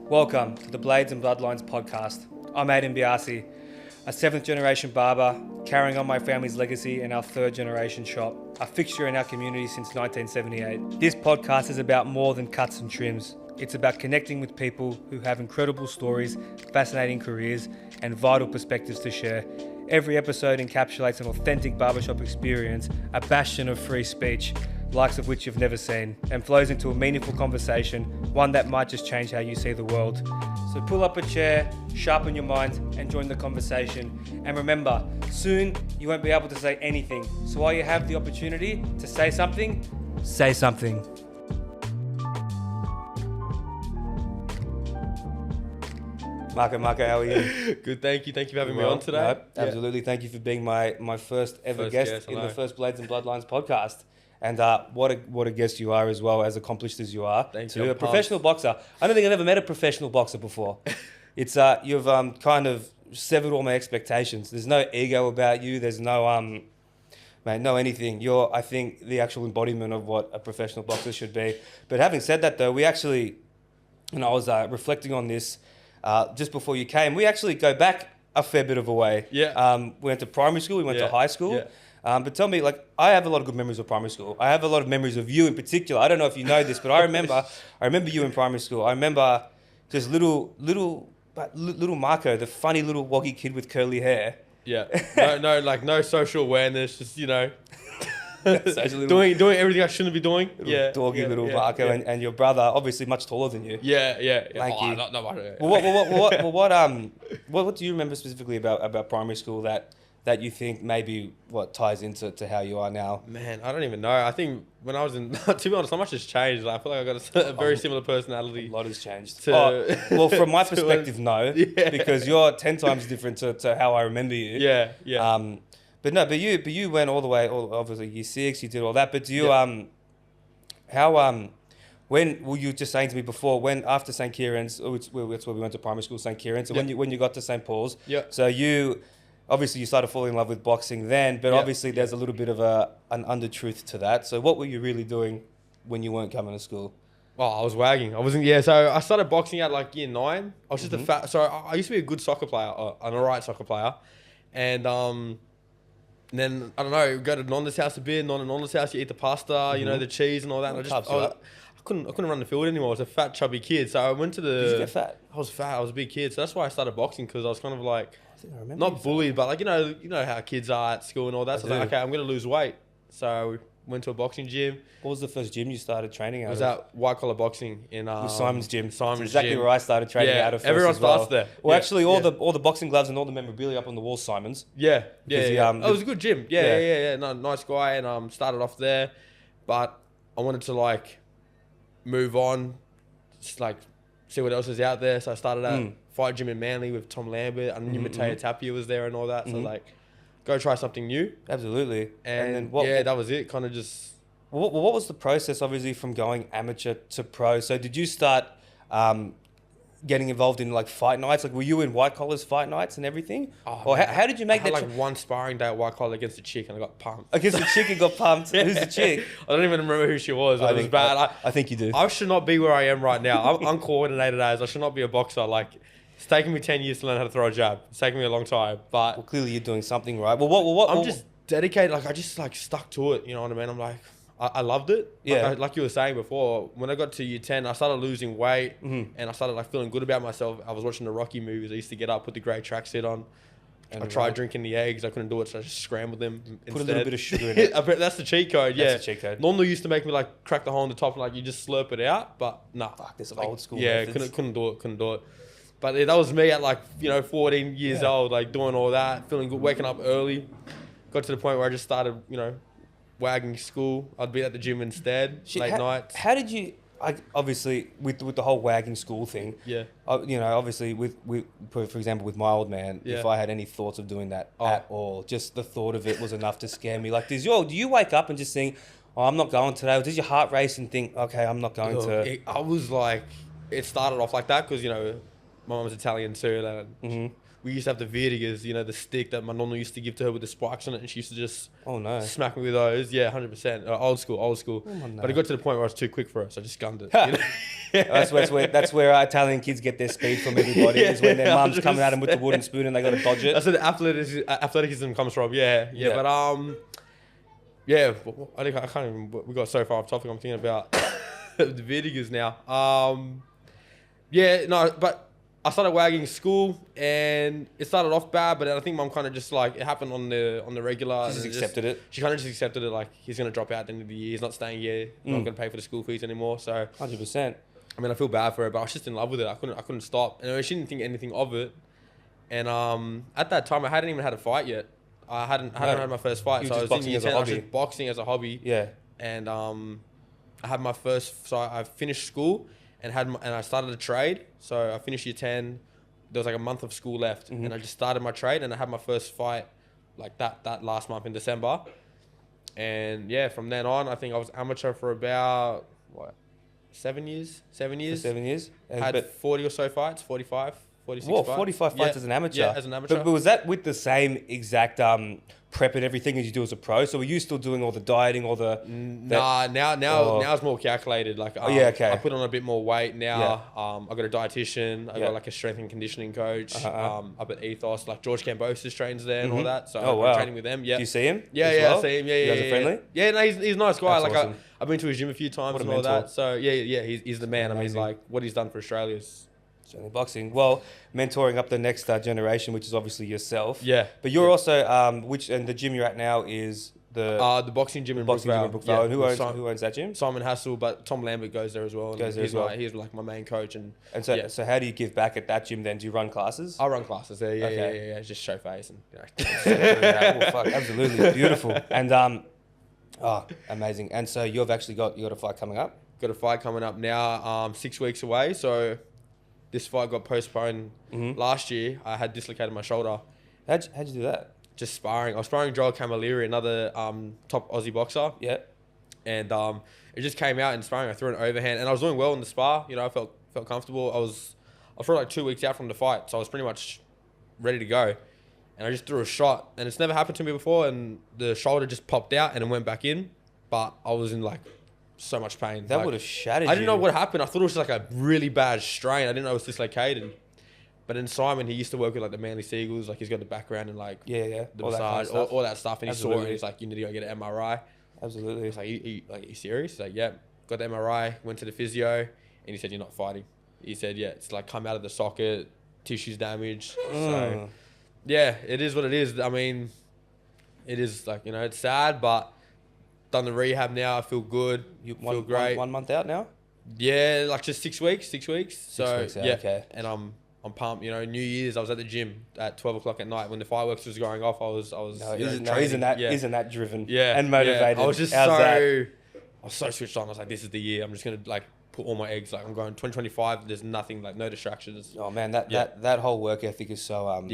Welcome to the Blades and Bloodlines podcast. I'm Aidan Biasi, a 7th generation barber, carrying on my family's legacy in our 3rd generation shop, a fixture in our community since 1978. This podcast is about more than cuts and trims. It's about connecting with people who have incredible stories, fascinating careers, and vital perspectives to share. Every episode encapsulates an authentic barbershop experience, a bastion of free speech, the likes of which you've never seen, and flows into a meaningful conversation, one that might just change how you see the world. So pull up a chair, sharpen your mind, and join the conversation. And remember, soon you won't be able to say anything. So while you have the opportunity to say something, say something. Marco, how are you? Good, thank you. Thank you for having me on today. No, absolutely. Thank you for being my first ever guest in the first Blades and Bloodlines podcast. And what a guest you are as well, as accomplished as you are. Thank you. A professional boxer. I don't think I've ever met a professional boxer before. It's you've kind of severed all my expectations. There's no ego about you. There's no no anything. You're, I think, the actual embodiment of what a professional boxer should be. But having said that, though, we actually, and I was reflecting on this just before you came. We actually go back a fair bit of a way. Yeah. We went to primary school. We went to high school. Yeah. But tell me, I have a lot of good memories of primary school. I have a lot of memories of you in particular. I don't know if you know this, but I remember you in primary school. I remember just little Marco, the funny little woggy kid with curly hair. Yeah. No social awareness. Just doing everything I shouldn't be doing. Little Marco, and your brother, obviously much taller than you. Yeah. Thank you. Not much. What do you remember specifically about primary school that you think maybe what ties into how you are now? Man, I don't even know. I think when I was in, to be honest, not much has changed. I feel like I got a very similar personality. A lot has changed. Well, from my perspective, no, because you're 10 times different to how I remember you. Yeah. But you went all the way, obviously year 6, you did all that. But do you when were you just saying to me before, when after St. Kieran's, that's where we went to primary school, St. Kieran's. So when you got to St. Paul's, so you started falling in love with boxing then, but obviously there's a little bit of an under-truth to that. So what were you really doing when you weren't coming to school? Well, I was wagging. I wasn't. Yeah, so I started boxing at year 9. I was just a fat. So I used to be a good soccer player, an alright soccer player, and then I don't know, go to Nonda's house a bit. Nonda's house, you eat the pasta, the cheese and all that. And I couldn't run the field anymore. I was a fat, chubby kid. So I went to the. Did you get fat? I was fat. I was a big kid. So that's why I started boxing, because I was kind of like. I think I remember. Not bullied, but you know how kids are at school and all that. So I was like, okay, I'm gonna lose weight. So we went to a boxing gym. What was the first gym you started training at? It was at White Collar Boxing in Simon's gym. Simon's exactly gym. where I started training out of. First Everyone as well. starts there. Well, actually, all the boxing gloves and all the memorabilia up on the wall, Simon's. Yeah. It was a good gym. Yeah. No, nice guy, and started off there, but I wanted to move on, just see what else is out there. So I started at Fight Gym in Manly with Tom Lambert. I knew Mateo Tapia was there and all that. So go try something new. Absolutely. And then that was it. Kind of just. What was the process, obviously, from going amateur to pro? So did you start getting involved in fight nights? Were you in White Collar's fight nights and everything? Or how did you make that? I had one sparring day at White Collar against a chick, and I got pumped. Against a chick and got pumped? Who's the chick? I don't even remember who she was. It was bad. I think you do. I should not be where I am right now. I'm uncoordinated as. I should not be a boxer. It's taken me 10 years to learn how to throw a jab. It's taken me a long time. But clearly you're doing something right. Well, I'm just dedicated. I just stuck to it. You know what I mean? I'm I loved it. Like you were saying before, when I got to year 10, I started losing weight and I started feeling good about myself. I was watching the Rocky movies. I used to get up, put the grey tracksuit on. And I tried drinking the eggs. I couldn't do it, so I just scrambled them instead. Put a little bit of sugar in it. That's the cheat code, yeah. That's the cheat code. Normally used to make me crack the hole on the top and you just slurp it out, but nah. Fuck, this old school methods. Couldn't do it. But that was me at 14 years old, doing all that, feeling good, waking up early. Got to the point where I just started, wagging school. I'd be at the gym instead, late nights. How did you, obviously, with the whole wagging school thing, obviously, for example, with my old man, if I had any thoughts of doing that at all, just the thought of it was enough to scare me. Do you wake up and just think, oh, I'm not going today? Or does your heart race and think, okay, I'm not going to? I was it started off like that because, my mum's Italian too. And we used to have the vertigers, you know, the stick that my nonna used to give to her with the spikes on it, and she used to just smack me with those. Yeah, 100%. Old school. Oh, no. But it got to the point where I was too quick for it, so I just gunned it. You know? That's where Italian kids get their speed from everybody. Is when their mum's coming at them with the wooden spoon and they got to dodge it. That's where the athleticism comes from. Yeah. But yeah, I can't even. We got so far off topic. I'm thinking about the vertigers now. Yeah, no, but I started wagging school, and it started off bad, but I think mum kind of just like, it happened on the regular. She just accepted it. She kind of just accepted it, like he's gonna drop out at the end of the year. He's not staying here. Not gonna pay for the school fees anymore. So 100%. I mean, I feel bad for her, but I was just in love with it. I couldn't stop, and she didn't think anything of it. And at that time, I hadn't even had a fight yet. I hadn't had my first fight, so I was in year 10. I was just boxing as a hobby. Yeah. And I had my first. So I finished school and I started a trade. So I finished year 10. There was like a month of school left, and I just started my trade, and I had my first fight like that last month in December. And yeah, from then on, I think I was amateur for about 7 years. 7 years. For 7 years. Had 40 or so fights. 45. 46 Whoa, fights. 45 fights as an amateur. Yeah, as an amateur. But was that with the same exact prep and everything as you do as a pro? So were you still doing all the dieting, all the... Nah, now it's more calculated. Like, okay. I put on a bit more weight now. I got a dietitian. I got like a strength and conditioning coach. Up at Ethos, like George Cambosis trains there and all that. So I'm training with them. Yeah. Do you see him? Yeah, I see him. Yeah, you guys are friendly? Yeah, no, he's a nice guy. That's like awesome. I've been to his gym a few times and all mentor. that. So yeah, he's the man. Amazing. I mean, like what he's done for Australia is... Certainly boxing. Well, mentoring up the next generation, which is obviously yourself. Yeah. But you're also, and the gym you're at now is the boxing gym in Brookvale. Yeah. And who owns that gym? Simon Hassel, but Tom Lambert goes there as well. He's like my main coach. And so how do you give back at that gym then? Do you run classes? I run classes there. Yeah. Just show face and well, fuck, absolutely beautiful. And amazing. And so you got a fight coming up. Got a fight coming up now, 6 weeks away. So this fight got postponed last year. I had dislocated my shoulder. How'd you do that? Just sparring. I was sparring Joel Camilleri, another top Aussie boxer. Yeah. And it just came out in sparring. I threw an overhand, and I was doing well in the spar. You know, I felt comfortable. I was like 2 weeks out from the fight, so I was pretty much ready to go. And I just threw a shot, and it's never happened to me before. And the shoulder just popped out, and it went back in. But I was in like so much pain. That would have shattered you. I didn't know what happened. I thought it was just like a really bad strain. I didn't know it was dislocated. But then Simon, he used to work with like the Manly Seagulls. Like he's got the background in like the all massage, all that stuff. And Absolutely. he saw it and he's like, you need to go get an MRI. Absolutely. I was like, are you serious? He's like, yeah. Got the MRI, went to the physio, and he said, you're not fighting. He said, yeah, it's like come out of the socket, tissues damaged. So yeah, it is what it is. I mean, it is like, you know, it's sad, but done the rehab now. I feel good. You feel great. 1 month out now? Yeah, like just 6 weeks. 6 weeks. So 6 weeks out, yeah, okay. And I'm pumped. You know, New Year's I was at the gym at 12 o'clock at night when the fireworks was going off. I was. Isn't that driven? Yeah, and motivated? Yeah. I was just I was so switched on. I was like, this is the year. I'm just gonna like put all my eggs. Like I'm going 2025. There's nothing, like no distractions. Oh man, that whole work ethic is so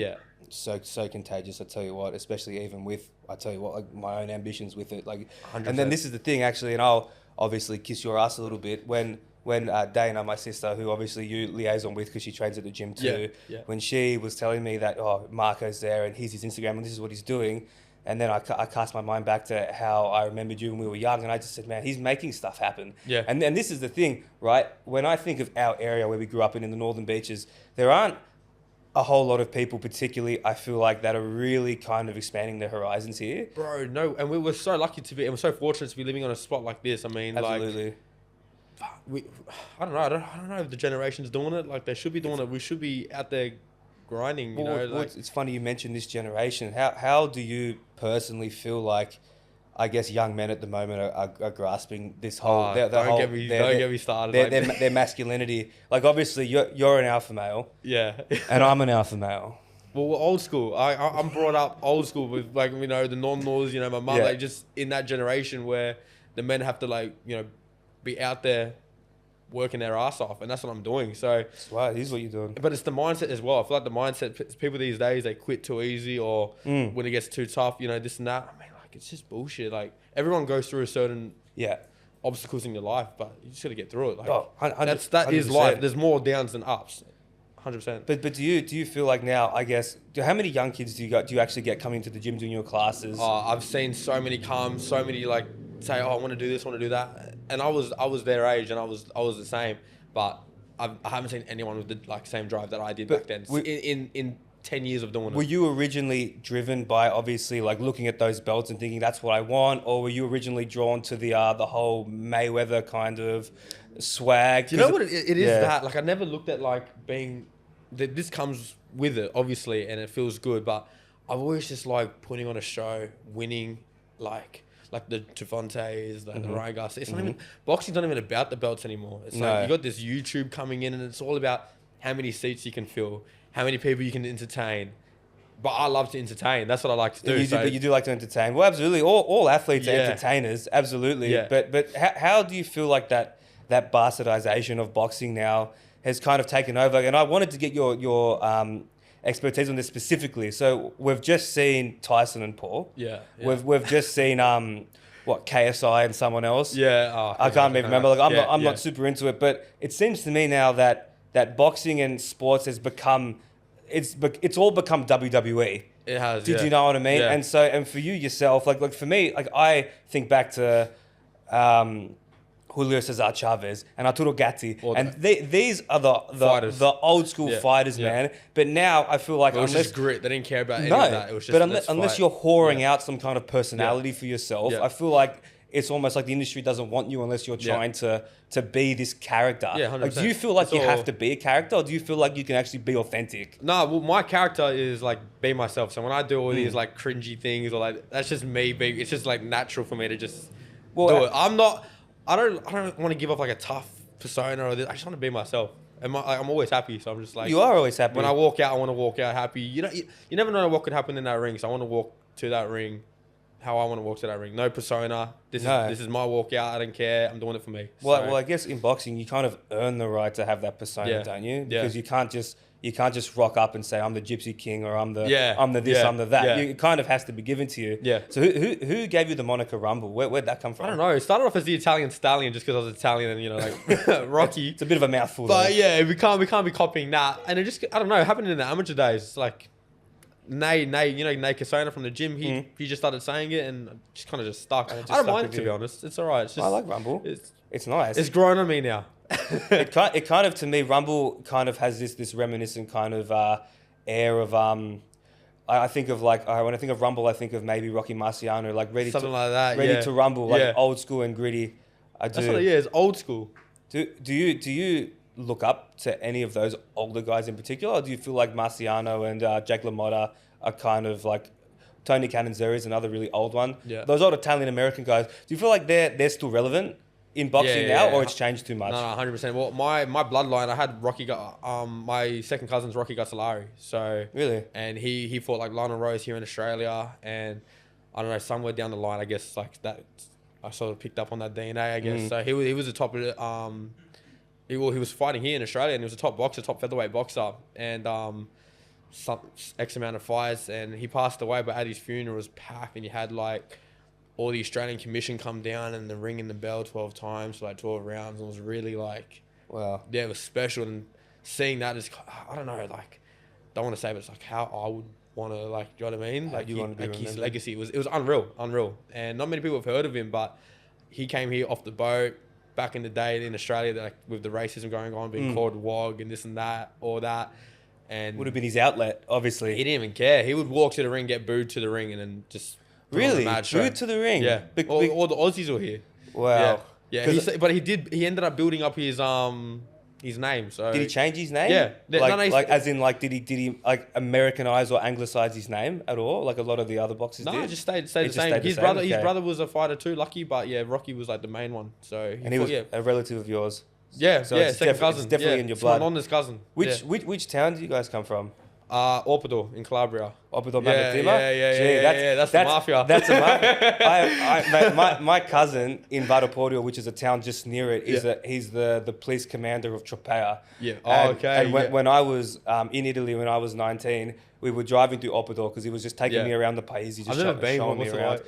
so contagious. I tell you what, especially even with like my own ambitions with it. Like, 100%. And then this is the thing actually, and I'll obviously kiss your ass a little bit when Dana, my sister, who obviously you liaison with because she trains at the gym too, when she was telling me that Marco's there and here's his Instagram and this is what he's doing. And then I cast my mind back to how I remembered you when we were young, and I just said, man, he's making stuff happen. Yeah. And this is the thing, right? When I think of our area where we grew up in the Northern Beaches, there aren't a whole lot of people, particularly, I feel like, that are really kind of expanding their horizons here. Bro, no, and we were so lucky to be, and we're so fortunate to be living on a spot like this. I mean, absolutely. I don't know if the generation's doing it. Like, they should be doing it. We should be out there grinding, you know. Like, it's funny you mentioned this generation. How do you personally feel like, I guess, young men at the moment are grasping this whole... don't get me started. Their masculinity. Like, obviously, you're an alpha male. Yeah. And I'm an alpha male. Well, we're old school. I'm brought up old school with, like, you know, the non-laws, you know, my mum, like, just in that generation where the men have to, like, you know, be out there working their ass off, and that's what I'm doing. So wow, this is what you're doing. But it's the mindset as well. I feel like the mindset, people these days, they quit too easy, or when it gets too tough, you know, this and that. I mean, like, it's just bullshit. Like, everyone goes through a certain obstacles in your life, but you just got to get through it. Like, 100%. that is life. There's more downs than ups. 100%. But do you feel like now, I guess, how many young kids do you actually get coming to the gym doing your classes? I've seen so many come, so many like say, oh, I want to do this, I want to do that, and I was their age, and I was the same, but I haven't seen anyone with the like same drive that I did back then. In 10 years of doing it. Were you originally driven by obviously like looking at those belts and thinking that's what I want, or were you originally drawn to the whole Mayweather kind of swag? Do you know what it is that? Like I never looked at like being, this comes with it obviously, and it feels good, but I've always just like putting on a show, winning, like the Javantes, the Ryan Garcia. It's not even, boxing's not even about the belts anymore. It's like you got this YouTube coming in, and it's all about how many seats you can fill, how many people you can entertain. But I love to entertain. That's what I like to do. But you do like to entertain. Well, absolutely. All athletes are entertainers. Absolutely. Yeah. But how do you feel like that bastardization of boxing now has kind of taken over? And I wanted to get your expertise on this specifically. So we've just seen Tyson and Paul. Yeah. We've just seen KSI and someone else. Yeah. I can't even remember. Like I'm not super into it, but it seems to me now that boxing and sports has become, it's all become WWE. It has. Do you know what I mean? Yeah. And for you yourself, like for me, like I think back to Julio Cesar Chavez and Arturo Gatti, and these are the old school fighters, man. But now I feel like it was just grit. They didn't care about any of that. It was just, but unless you're whoring out some kind of personality for yourself, I feel like it's almost like the industry doesn't want you unless you're trying to be this character. Yeah, 100%. Like, do you feel like you have to be a character, or do you feel like you can actually be authentic? No, well, my character is like be myself. So when I do all these like cringy things, or like that's just me being. It's just like natural for me to just do it. I don't want to give off like a tough persona or this. I just want to be myself. And I'm always happy, so I'm just like. You are always happy. When I walk out, I want to walk out happy. You know, you never know what could happen in that ring. So I want to walk to that ring how I want to walk to that ring. No persona. This is my walkout. I don't care. I'm doing it for me. Well, I guess in boxing you kind of earn the right to have that persona, don't you? Because you can't just rock up and say I'm the Gypsy King or I'm the I'm the this, I'm the that. It kind of has to be given to you. Yeah. So who gave you the moniker Rumble? Where'd that come from? I don't know. It started off as the Italian Stallion just because I was Italian and like Rocky. It's a bit of a mouthful. But though. We can't be copying that. And it just, I don't know, it happened in the amateur days. It's like Nay, Nay Casona from the gym, he just started saying it and just kind of just stuck. I don't mind it, to be honest. It's all right. It's just, I like Rumble. It's nice. It's growing on me now. it kind of, to me, Rumble kind of has this reminiscent kind of air of I think of like when I think of Rumble, I think of maybe Rocky Marciano, like ready to rumble, like old school and gritty. That's what it is. Old school. Do you look up to any of those older guys in particular, or do you feel like Marciano and Jake LaMotta are kind of like Tony Cannonzeri is another really old one? Yeah. Those old Italian American guys. Do you feel like they're still relevant in boxing now, or it's changed too much? No, 100%. Well, my bloodline, I had my second cousin's Rocky Gatsalari. So really, and he fought like Lionel Rose here in Australia, and I don't know, somewhere down the line, I guess like that, I sort of picked up on that DNA, I guess. So he was the top of he was fighting here in Australia, and he was a top boxer, top featherweight boxer, and some X amount of fights, and he passed away. But at his funeral, it was packed, and you had like all the Australian Commission come down and the ringing the bell 12 times for like 12 rounds, and it was really like, wow, yeah, it was special. And seeing that is, I don't know, like, don't want to say, but it's like how I would want to, like, do you know what I mean? Like, his legacy was unreal, and not many people have heard of him, but he came here off the boat back in the day in Australia, like with the racism going on, being called wog and this and that, or that. And would have been his outlet, obviously. He didn't even care. He would walk to the ring, get booed to the ring, and then just really booed to the ring. Yeah, all the Aussies were here. Wow. Yeah. But he ended up building up his name. So did he change his name? Yeah. As in like did he like Americanize or anglicize his name at all? Like a lot of the other boxers did. No, just stayed the same. His brother was a fighter too, Lucky, but yeah, Rocky was like the main one. So he was a relative of yours. Yeah, so it's second cousin. It's definitely in your blood. My non's cousin. Which town do you guys come from? Orpido in Calabria. Orpido, yeah. That's the mafia. That's a mafia. My cousin in Vadapordio, which is a town just near it, he's the police commander of Tropea. Yeah. And when I was in Italy when I was 19, we were driving through Orpido because he was just taking me around the paese. He just showing me around.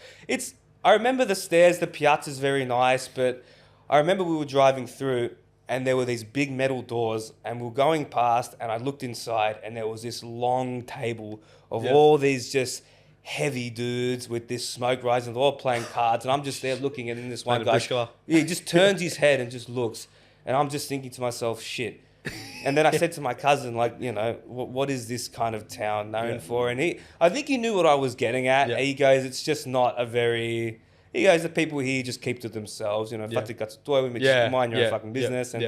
I remember the stairs. The piazza's very nice, but I remember we were driving through and there were these big metal doors, and we were going past, and I looked inside, and there was this long table of all these just heavy dudes with this smoke rising. They're all playing cards, and I'm just there looking, and then this one guy, he just turns his head and just looks, and I'm just thinking to myself, shit. And then I said to my cousin, like, you know, what is this kind of town known for? And I think he knew what I was getting at. Yeah. He goes, it's just not a very... He goes, the people here just keep to themselves, you know, mind your own fucking business. And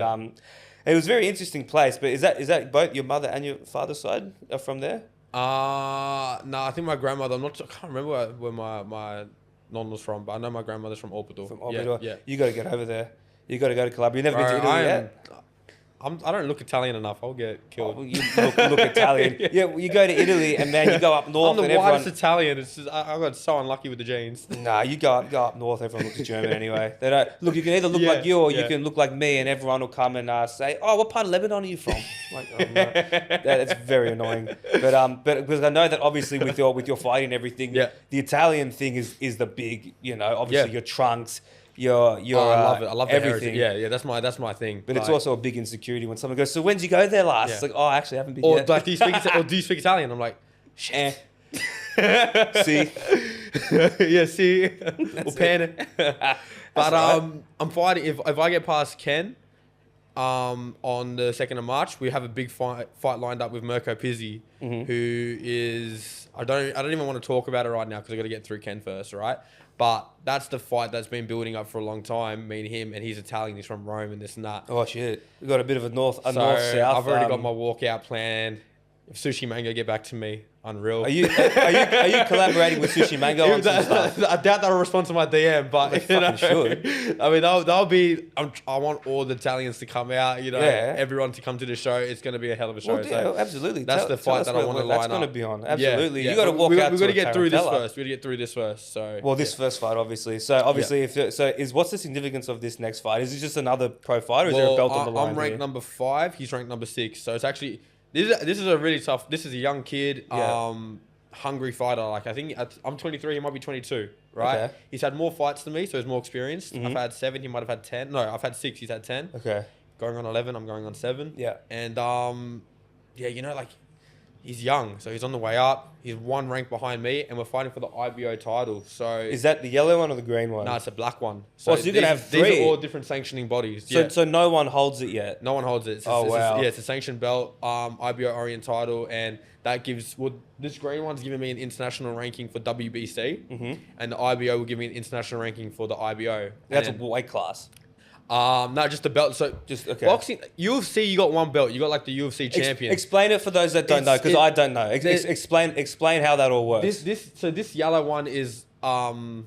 it was a very interesting place. But is that both your mother and your father's side are from there? No, I think my grandmother, I can't remember where my non was from, but I know my grandmother's from Orbital. From Orbital? Yeah. You got to get over there. You got to go to Calabria. You've never been to Italy yet? I don't look Italian enough. I'll get killed. Oh, you look Italian. Well, you go to Italy and man, you go up north. I'm the whitest Italian. It's just, I got so unlucky with the genes. Nah, you go up north. Everyone looks German anyway. They don't look. You can either look like you or you can look like me, and everyone will come and say, "Oh, what part of Lebanon are you from?" Like, oh, no. That's very annoying. But because I know that obviously with your fighting and everything, the Italian thing is the big, you know, obviously your trunks. I love it. I love everything. Yeah, that's my thing. But it's also a big insecurity when someone goes, "So when did you go there last?" It's like, "Oh, actually, I haven't been yet." Like, do you speak Italian? I'm like, shit. See, see, we'll pan it. But I'm fighting. If I get past Ken, on the 2nd of March, we have a big fight lined up with Mirko Pizzi, who is I don't even want to talk about it right now because I got to get through Ken first, right? But that's the fight that's been building up for a long time. Me and him, and he's Italian. He's from Rome and this and that. Oh shit! We got a bit of a north-south. I've already got my walkout plan. If Sushi Mango get back to me, unreal. Are you collaborating with Sushi Mango on some stuff? I doubt they'll respond to my DM, but they fucking should. I mean, they'll be. I want all the Italians to come out. You know, everyone to come to the show. It's going to be a hell of a show. Well, so absolutely. That's the fight that I want to line up. That's going to be on. Absolutely. You got to walk out. We've got to get through this first. We got to get through this first. So. Well, this first fight, obviously. So obviously, what's the significance of this next fight? Is it just another pro fight, or is there a belt on the line? I'm ranked number 5. He's ranked number 6. So it's actually. This is a really tough. This is a young kid, hungry fighter. Like I think I'm 23. He might be 22. Right? Okay. He's had more fights than me, so he's more experienced. I've had 7. He might have had 10. No, I've had 6. He's had 10. Okay. Going on 11. I'm going on 7. Yeah. And you know, like he's young, so he's on the way up. He's 1 rank behind me, and we're fighting for the IBO title. So is that the yellow one or the green one? No, it's a black one. So you're gonna have 3. These are all different sanctioning bodies. So no one holds it yet. No one holds it. Wow. It's a sanctioned belt, IBO Orient title, and that gives. Well, this green one's giving me an international ranking for WBC, and the IBO will give me an international ranking for the IBO. That's a weight class. No, just the belt. So just okay. Boxing, UFC, you got 1 belt. You got like the UFC champion. Explain it for those that don't know, because I don't know. Explain how that all works. This yellow one is on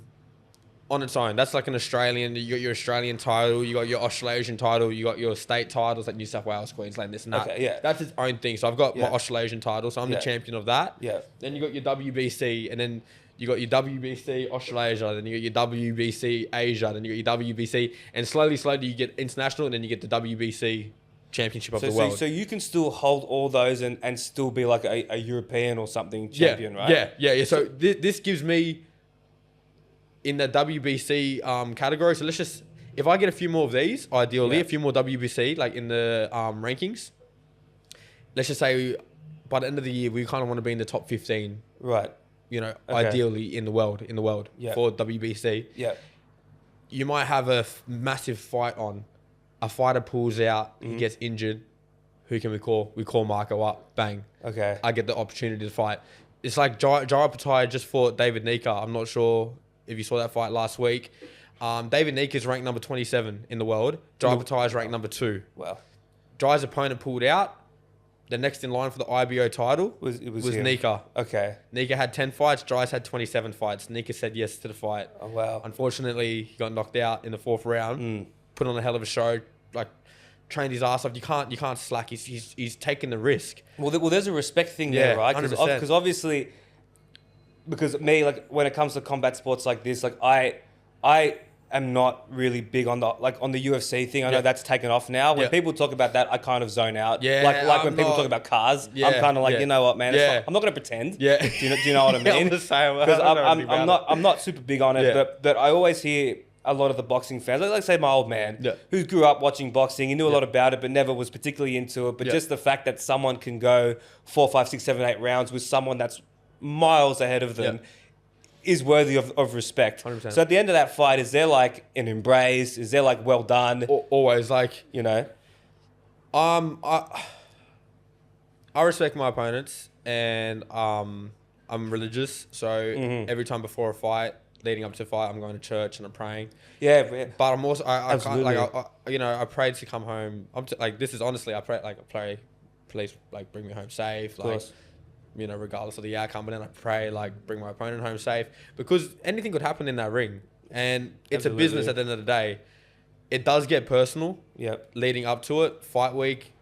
its own. That's like an Australian. You got your Australian title. You got your Australasian title. You got your state titles like New South Wales, Queensland, this and that. Okay, yeah. That's its own thing. So I've got my Australasian title. So I'm the champion of that. Yeah. Then you got your WBC, and then you got your WBC Australasia, then you got your WBC Asia, then you got your WBC, and slowly you get international, and then you get the WBC Championship of the world. So you can still hold all those and still be like a European or something champion, right? Yeah. So this gives me in the WBC category. So let's just, if I get a few more of these, ideally a few more WBC, like in the rankings. Let's just say by the end of the year, we kind of want to be in the top 15. Right. You know, ideally in the world for WBC. Yeah. You might have a massive fight on. A fighter pulls out, he gets injured. Who can we call? We call Marco up. Bang. Okay. I get the opportunity to fight. It's like Jai Pattaya just fought David Nika. I'm not sure if you saw that fight last week. David Nika is ranked number 27 in the world. Jai Pattaya is ranked number 2. Wow. Jai's opponent pulled out. The next in line for the IBO title was Nika. Okay. Nika had 10 fights. Jai's had 27 fights. Nika said yes to the fight. Oh, wow. Unfortunately, he got knocked out in the 4th round. Put on a hell of a show. Like, trained his ass off. You can't slack. He's taking the risk. Well, there's a respect thing there, right? Because obviously, because me, like, when it comes to combat sports like this, like, I am not really big on the UFC thing. I know that's taken off now. When people talk about that, I kind of zone out. Yeah, like when people talk about cars, I'm kind of like, you know what, man? I'm not going to pretend. Yeah. Do you know what I mean? I'm the same. Because I'm not super big on it. But I always hear a lot of the boxing fans, like say my old man, Yeah. who grew up watching boxing, he knew a lot about it, but never was particularly into it. But just the fact that someone can go 4, 5, 6, 7, 8 rounds with someone that's miles ahead of them is worthy of respect. 100%. So at the end of that fight, is there like an embrace? Is there like well done? Always like, You know? I respect my opponents, and I'm religious, so every time before a fight, leading up to a fight, I'm going to church and I'm praying. Yeah. But I'm also I can't, Absolutely. like I prayed to come home. Like this is honestly I pray, please like bring me home safe. Of course. Regardless of the outcome, but then I pray like bring my opponent home safe, because anything could happen in that ring, and it's Absolutely. a business at the end of the day. It does get personal. Yep. Leading up to it, fight week,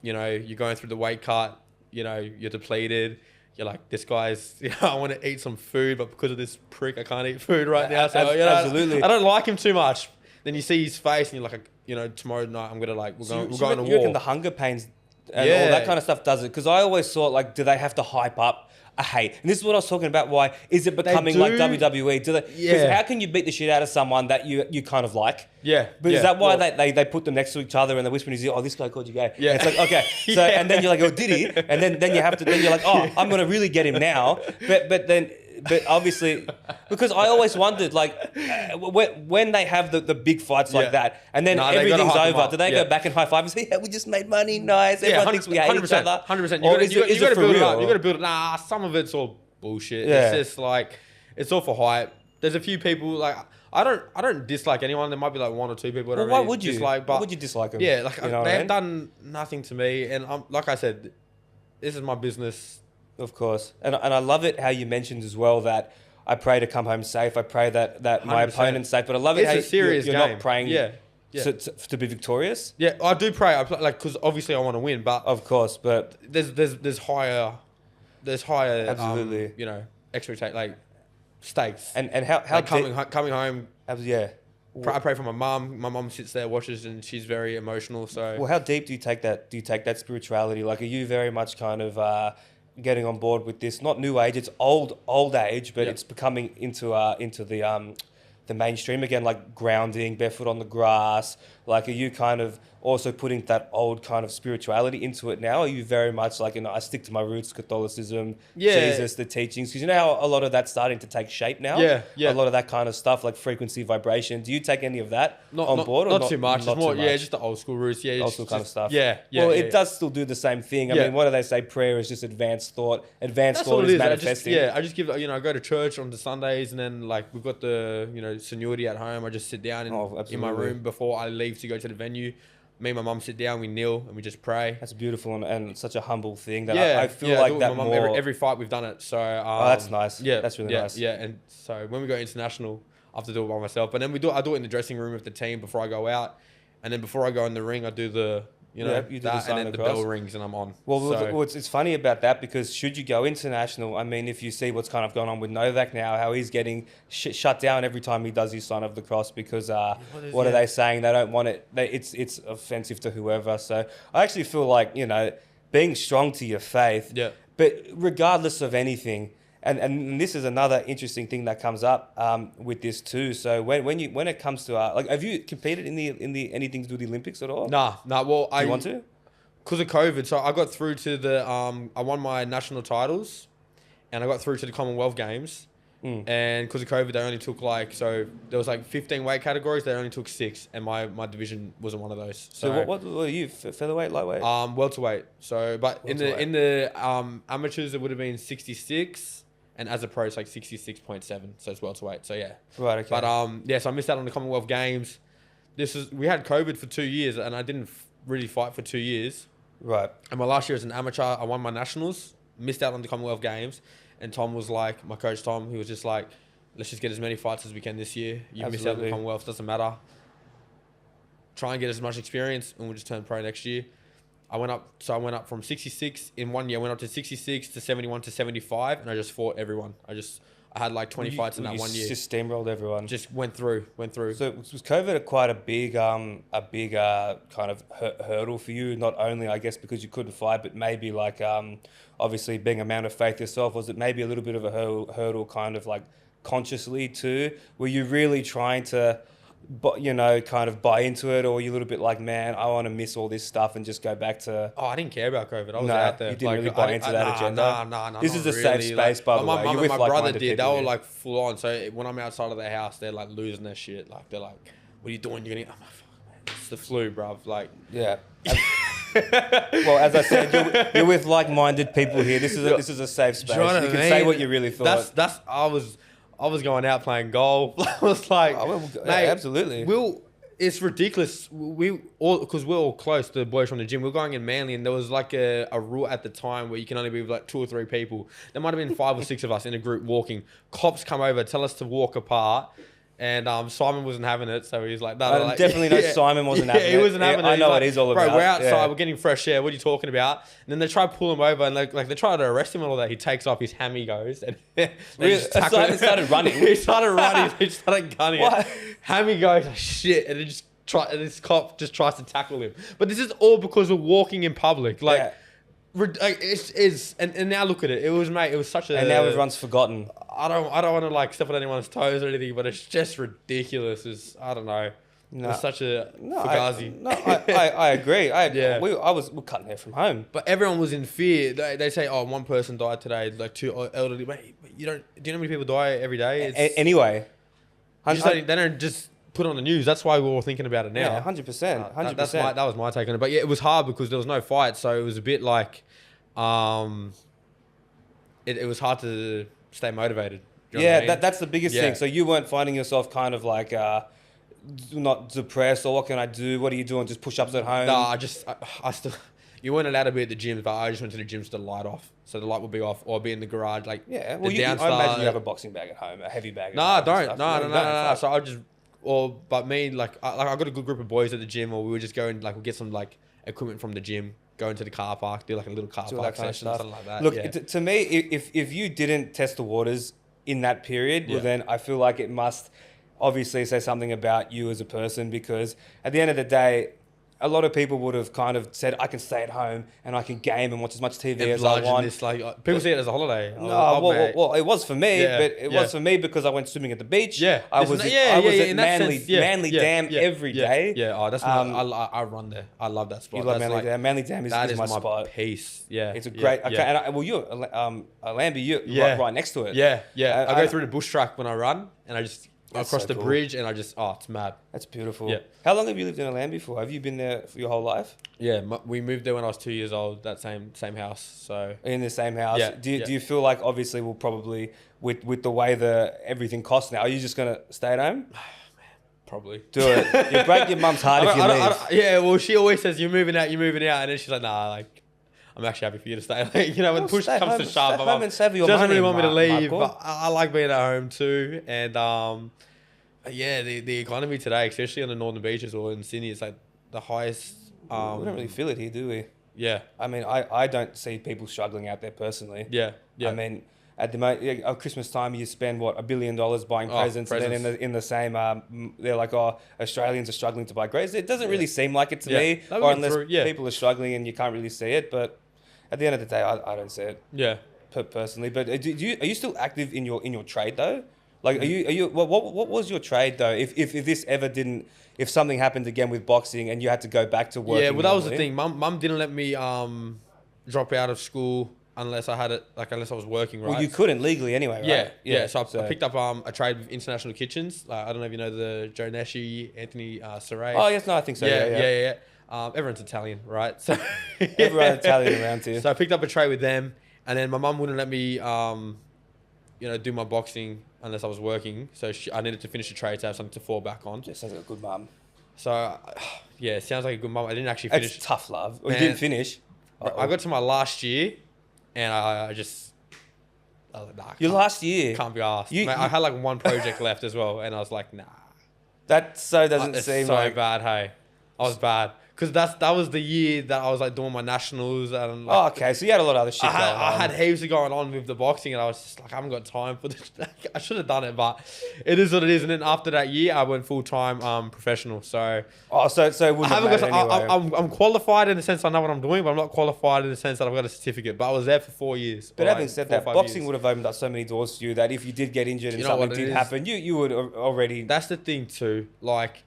you're going through the weight cut, you're depleted. You're like, this guy's, I want to eat some food, but because of this prick, I can't eat food right now. So, Absolutely. I don't like him too much. Then you see his face and you're like, tomorrow night I'm going to like, we're going to You reckon war. the hunger pains and all that kind of stuff does it? Because I always thought, like, do they have to hype up a hate? And this is what I was talking about. Why is it becoming like WWE? Do they? Because how can you beat the shit out of someone that you kind of like? Yeah. But is that why they put them next to each other and they whisper in his ear, oh, this guy called you gay? Yeah. And it's like, okay. So and then you're like, oh, did he? And then you have to, then you're like, oh, I'm gonna really get him now. But obviously, because I always wondered, like, when they have the big fights like that, and then everything's over, do they go back and high five and say, yeah, we just made money, nice, everyone thinks we hate each other? 100%. Or is it for build it real? up. You got to build it. Nah, some of it's all bullshit. Yeah. It's just like, it's all for hype. There's a few people, like, I don't dislike anyone. There might be like one or two people that Well, I why really would you? dislike. But Why would you dislike them? yeah, like, You know what I they've mean? done nothing to me. And like I said, this is my business. Of course. And I love it how you mentioned as well that I pray to come home safe. I pray that my 100%. opponent's safe. But I love it It's how a serious you're game. not praying Yeah. to be victorious. Yeah, I do pray. Because obviously I want to win, but Of course, but there's higher Absolutely. expectation, like stakes. and how Like coming home. yeah. I pray for my mum. My mum sits there, watches, and she's very emotional. So Well, how deep do you take that? Do you take that spirituality? Like, are you very much kind of getting on board with this? Not new age, it's old age, but it's becoming into the mainstream again, like grounding, barefoot on the grass. Like, are you kind of also putting that old kind of spirituality into it now? Are you very much like, I stick to my roots, Catholicism, Jesus, the teachings? Because you know how a lot of that's starting to take shape now? Yeah. A lot of that kind of stuff, like frequency, vibration. Do you take any of that on board? Not too much. Not It's more, too much? just the old school roots. Yeah, Old school kind of stuff. Yeah. Well, it does still do the same thing. I mean, what do they say? Prayer is just advanced thought. Advanced That's thought all it is is. manifesting. I just give. I go to church on the Sundays, and then like we've got the seniority at home. I just sit down in my absolutely. room before I leave to go to the venue. Me and my mum sit down, we kneel, and we just pray. That's beautiful and such a humble thing that I feel I like do it with that my mum more. every fight we've done it. So that's nice. Yeah, That's really nice. Yeah, and so when we go international, I have to do it by myself. But then I do it in the dressing room with the team before I go out, and then before I go in the ring, I do the you do the that, sign and then the across. bell rings and I'm on. Well, it's funny about that because should you go international, I mean, if you see what's kind of going on with Novak now, how he's getting shut down every time he does his sign of the cross because what are they saying? They don't want it. It's offensive to whoever. So I actually feel like, being strong to your faith, but regardless of anything, and this is another interesting thing that comes up with this too. So when it comes to have you competed in the anything to do with the Olympics at all? Nah. Well, Do you want to? Because of COVID, so I got through to the I won my national titles, and I got through to the Commonwealth Games. And because of COVID, they only took there was 15 weight categories. They only took 6, and my division wasn't one of those. So what are you? Featherweight, lightweight? Welterweight. So, but Welterweight. in the amateurs, it would have been 66. And as a pro, it's like 66.7, so it's welterweight. So yeah, Right. Okay. But so I missed out on the Commonwealth Games. We had COVID for 2 years, and I didn't really fight for 2 years. Right. And my last year as an amateur, I won my nationals, missed out on the Commonwealth Games, and Tom was like, my coach Tom, he was just like, let's just get as many fights as we can this year. You missed out on the Commonwealth, doesn't matter. Try and get as much experience, and we'll just turn pro next year. I went up from 66 in 1 year. I went up to 66 to 71 to 75, and I just fought everyone. I had like 20 fights in that 1 year. Just steamrolled everyone. Just went through. So was COVID quite a big kind of hurdle for you? Not only, I guess, because you couldn't fight, but maybe obviously being a man of faith yourself, was it maybe a little bit of a hurdle kind of like consciously too? Were you really trying to, kind of buy into it, or were you a little bit like, man, I want to miss all this stuff and just go back to? Oh, I didn't care about COVID. I was No, out there. you didn't really buy into that agenda? Nah. This is a safe space, by the way. My You're with brother like-minded did. They people were here. like full on. So when I'm outside of their house, they're like losing their shit. Like they're like, "What are you doing? You're gonna." I'm like, "Fuck, man, it's the flu, bruv." Like, Yeah. Well, as I said, you're with like-minded people here. This is a safe space. do you know what You I can mean? say what you really thought. That's. I was going out playing golf. I was like, Oh, well, mate, absolutely. It's ridiculous. Because we're all close, the boys from the gym. We're going in Manly, and there was like a rule at the time where you can only be with like 2 or 3 people. There might have been 5 or 6 of us in a group walking. Cops come over, tell us to walk apart. And Simon wasn't having it, so he's like, "No, I definitely know Simon wasn't having it. He wasn't having it. I know He's what he's all about. Bro, we're outside, Yeah. we're getting fresh air. What are you talking about?" And then they try to pull him over, and they try to arrest him and all that. He takes off, his hammy goes, and they Really? just tackle him. Started running? He started running. He started gunning What? it. Hammy goes, "Oh, shit," and this cop just tries to tackle him. But this is all because we're walking in public, like. Yeah. And now look at it. It was such a. And now everyone's forgotten. I don't want to like step on anyone's toes or anything, but it's just ridiculous. I don't know. No. It's such a No, fugazi. I agree. Yeah. We're cutting hair from home. But everyone was in fear. They say, "Oh, one person died today, like 2 elderly." Mate, do you know how many people die every day? Anyway, They don't just put it on the news. That's why we're all thinking about it now. yeah, 100%, 100%. That was my take on it. But yeah, it was hard because there was no fight, so it was a bit like, it was hard to stay motivated. Do you know what I mean? That's the biggest Yeah. thing. So you weren't finding yourself kind of like not depressed, or what can I do? What are you doing? Just push-ups at home? No, I still. You weren't allowed to be at the gym, but I just went to the gym to the light off, so the light would be off, or be in the garage, like Yeah, well, the I downstar. imagine you have a boxing bag at home, a heavy bag. At No, home I and don't. stuff. No. You don't? So I just, but me, like I got a good group of boys at the gym, or we would just go and like we'll get some like equipment from the gym, go into the car park, do like a little car Do park that kind of session, stuff. something like that. Look, yeah. to me, if you didn't test the waters in that period, well, Yeah. then I feel like it must obviously say something about you as a person, because at the end of the day, a lot of people would have kind of said, I can stay at home and I can game and watch as much TV as I want. This, like people see it as a holiday. No, well, it was for me, Yeah, but it yeah. was for me because I went swimming at the beach. Yeah, I was at Manly Dam every day. Yeah, oh, that's I run there. I love that spot. You love That's Manly Dam. Manly Dam that is my spot. piece. Yeah, It's a yeah, great. yeah. Okay, and you're a Lambie. You're right next to it. Yeah. I I go through the bush track when I run, and I just That's across so the cool. bridge, and I just it's mad. That's beautiful. Yeah. How long have you lived in a Lambie for? Have you been there for your whole life? Yeah, we moved there when I was 2 years old. That same house. So In the same house? Yeah, Do yeah. you feel like obviously we'll probably with the way everything costs now, are you just gonna stay at home? probably Do it. You break your mum's heart if you leave. yeah, well, she always says you're moving out, and then she's like, nah, like. I'm actually happy for you to stay. Like, when Well, push stay comes home- to shove, stay home and save your she doesn't money, really want me to leave, Marco. but I like being at home too. And yeah, the economy today, especially on the northern beaches or in Sydney, it's like the highest. We don't really feel it here, do we? Yeah, I mean, I don't see people struggling out there personally. yeah. I mean, at the moment, at Christmas time, you spend $1 billion buying presents, and then in the same, they're like, oh, Australians are struggling to buy presents. It doesn't really seem like it to me, That or went unless through, yeah. people are struggling and you can't really see it. But at the end of the day, I don't see it Yeah. personally. But are you still active in your trade though? Like, are you what was your trade though? If this ever didn't, if something happened again with boxing and you had to go back to work? Yeah, well, that was the thing. Mum didn't let me drop out of school unless I had it, like unless I was working, right? Well, you couldn't legally anyway, right? Yeah. So I picked up a trade with International Kitchens. Like, I don't know if you know the Joe Nashi, Anthony Saray. Oh yes, no, I think so. Yeah. Everyone's Italian, right? So Everyone Italian around here. So I picked up a trade with them, and then my mum wouldn't let me, do my boxing unless I was working. So I needed to finish the trade to have something to fall back on. Just sounds like a good mum. So, yeah, it sounds like a good mum. I didn't actually finish. It's tough love. You Man. didn't finish. I got to my last year, and I was like, nah. Your last year. Can't be asked. You- Mate, I had like one project left as well, and I was like, nah. That so doesn't It's seem so like. bad, hey. I was bad. because that was the year that I was like doing my nationals and like, Oh, okay. So you had a lot of other shit going on. I had heaps of going on with the boxing, and I was just like, I haven't got time for this. I should have done it, but it is what it is. And then after that year, I went full time professional. So so it I wouldn't haven't have got. mattered anyway. I'm qualified in the sense I know what I'm doing, but I'm not qualified in the sense that I've got a certificate. But I was there for 4 years. But or having like said 4 or that, 5 boxing years. would have opened up so many doors for you that if you did get injured and You know something what it did is? happen, you would already. That's the thing too. Like,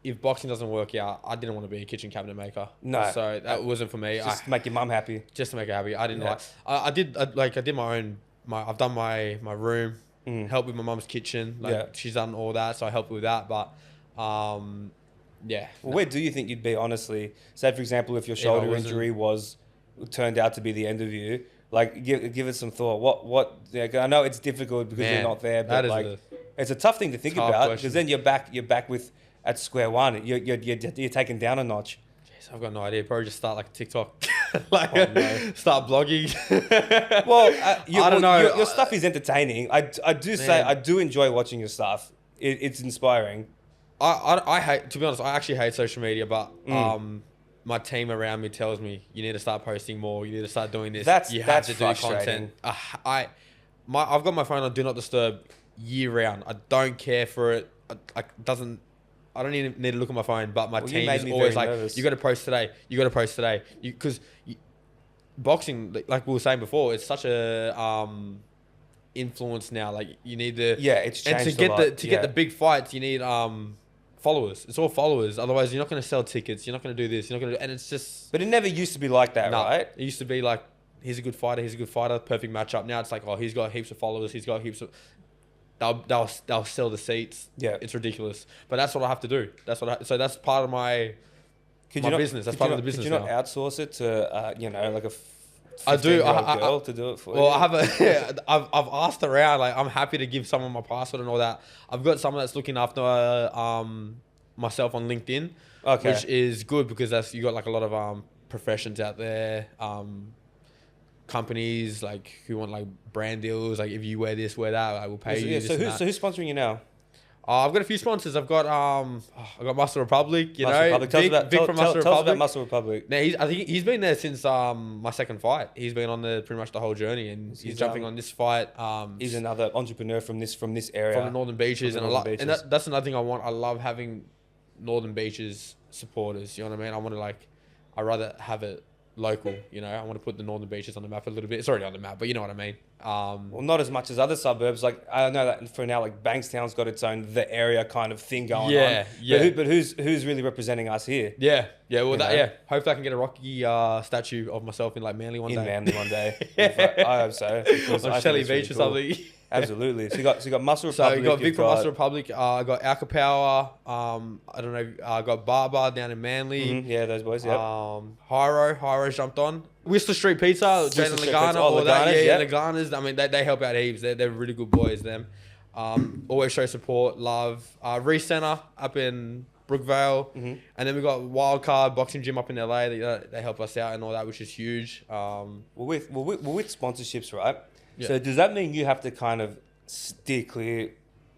if boxing doesn't work out, I didn't want to be a kitchen cabinet maker. No. So that wasn't for me. Just make your mum happy. Just to make her happy. I didn't Yeah. I did my own. I've done my room, help with my mum's kitchen. Like, Yeah. she's done all that, so I helped with that. But yeah. Well, where do you think you'd be, honestly? Say, for example, if your shoulder wasn't- injury turned out to be the end of you, like, give it some thought. What? Yeah, I know it's difficult because you're Man, not there, but that is like, it's a tough thing to think tough about question. because then you're back at square one. You're taken down a notch. Jeez, I've got no idea. Probably just start like a TikTok, like no. start blogging. Well, I don't know. Your stuff is entertaining. I do say Man. I do enjoy watching your stuff. It's inspiring. I hate, to be honest, I actually hate social media, but my team around me tells me you need to start posting more. You need to start doing this. You have to do frustrating. content. I've got my phone on Do Not Disturb year round. I don't care for it. I don't even need to look at my phone, but my team is always like, nervous. you got to post today. You got to post today. Because boxing, like we were saying before, it's such a influence now. Like, you need to It's changed and to get a lot. get the big fights, you need followers. It's all followers. Otherwise, you're not going to sell tickets. You're not going to do this. You're not going to. And it's just. But it never used to be like that, Nah, right? It used to be like, he's a good fighter. He's a good fighter. Perfect matchup. Now it's like, oh, he's got heaps of followers. He's got heaps of. They'll sell the seats. Yeah, it's ridiculous. But that's what I have to do. So that's part of my business. That's part of the business. Could you not outsource it to like a I do. 15-year-old girl to do it for you? Well, I have I've asked around. Like, I'm happy to give someone my password and all that. I've got someone that's looking after myself on LinkedIn, which is good because you got like a lot of professions out there. Companies like who want like brand deals, like if you wear this, wear that, I will pay you. So who's sponsoring you now? I've got a few sponsors. I've got Muscle Republic. Muscle Republic. Tell us about Muscle Republic. Now, I think he's been there since my second fight. He's been on pretty much the whole journey, and he's jumping on this fight. He's another entrepreneur from this area, from the Northern Beaches, and that's another thing I want. I love having Northern Beaches supporters. You know what I mean? I want to I'd rather have it local, I want to put the Northern Beaches on the map a little bit. It's already on the map, but you know what I mean. Well, not as much as other suburbs. Like, I know that for now, like Bankstown's got its own the area kind of thing going on. Yeah. But who's really representing us here? Yeah. Well, hopefully I can get a Rocky statue of myself in like Manly one day. In Manly one day. I hope so. On Shelley Beach or something. Absolutely. So you got Muscle Republic. So you got Vic from Muscle Republic. I got Alka Power. I don't know. I got Barber down in Manly. Yeah, those boys. Yep. Hyro jumped on. Whistler Street Pizza. Jalen Lagana. All that. Yeah, Laganas. I mean, they help out heaps. They're really good boys. Them. Always show support, love. Recenter up in Brookvale, and then we got Wildcard Boxing Gym up in LA. They help us out and all that, which is huge. With sponsorships, right? Yeah. So does that mean you have to kind of steer clear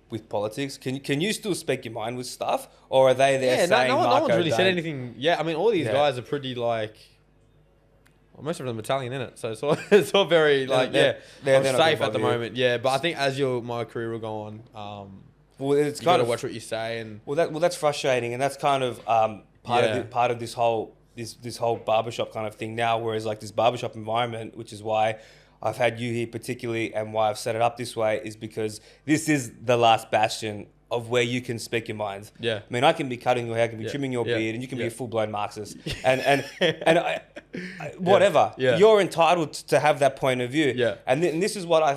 with politics? Can you still speak your mind with stuff, or are they there saying no Marco one's really don't? said anything. Yeah, I mean, all these guys are pretty like. Well, most of them are Italian, in it, so it's all very like they're safe at the moment. Yeah, but I think as my career will go on, well, it's you kind gotta of watch what you say and. That's frustrating, and that's kind of part of this whole barbershop kind of thing now. Whereas like this barbershop environment, which is why I've had you here particularly, and why I've set it up this way, is because this is the last bastion of where you can speak your mind. Yeah. I mean, I can be cutting your hair, I can be trimming your beard, and you can be a full-blown Marxist. And whatever. Yeah. You're entitled to have that point of view. Yeah. And this is what I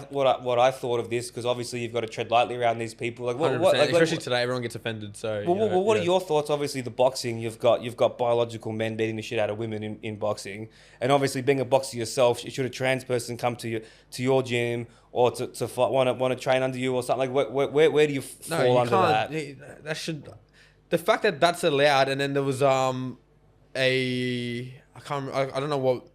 thought of this, because obviously you've got to tread lightly around these people. Like, 100%. Especially today, everyone gets offended. So. What are your thoughts? Obviously, the boxing, you've got biological men beating the shit out of women in boxing, and obviously being a boxer yourself, should a trans person come to your gym or to fight, want to train under you or something? Like, where do you fall under that? That should. The fact that that's allowed, and then there was I don't know what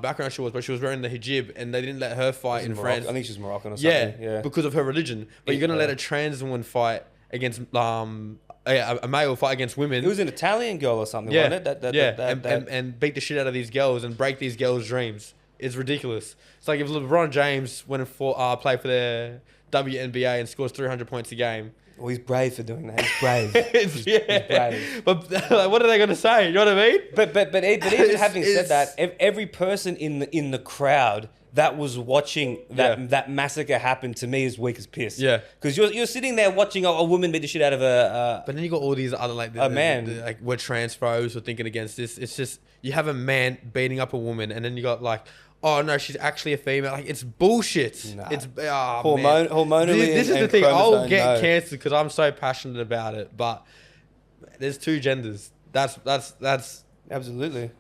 background she was, but she was wearing the hijab, and they didn't let her fight in France. I think she's Moroccan or something. Yeah, because of her religion. But you're gonna let a trans woman fight against a male fight against women. It was an Italian girl or something, Yeah, wasn't it? And beat the shit out of these girls and break these girls' dreams. It's ridiculous. It's like if LeBron James went and played for their WNBA and scores 300 points a game. Well, he's brave for doing that. He's brave. He's brave. But like, what are they going to say? You know what I mean? But even having said that, every person in the crowd that was watching that massacre happen, to me, is weak as piss. Yeah. Because you're sitting there watching a woman beat the shit out of But then you got all these other man. like we're transphobes or thinking against this. It's just you have a man beating up a woman, and then you got like, oh no, she's actually a female. Like, it's bullshit. Nah. It's hormonally. This is the thing. I'll get cancelled because I'm so passionate about it. But there's two genders. That's Absolutely.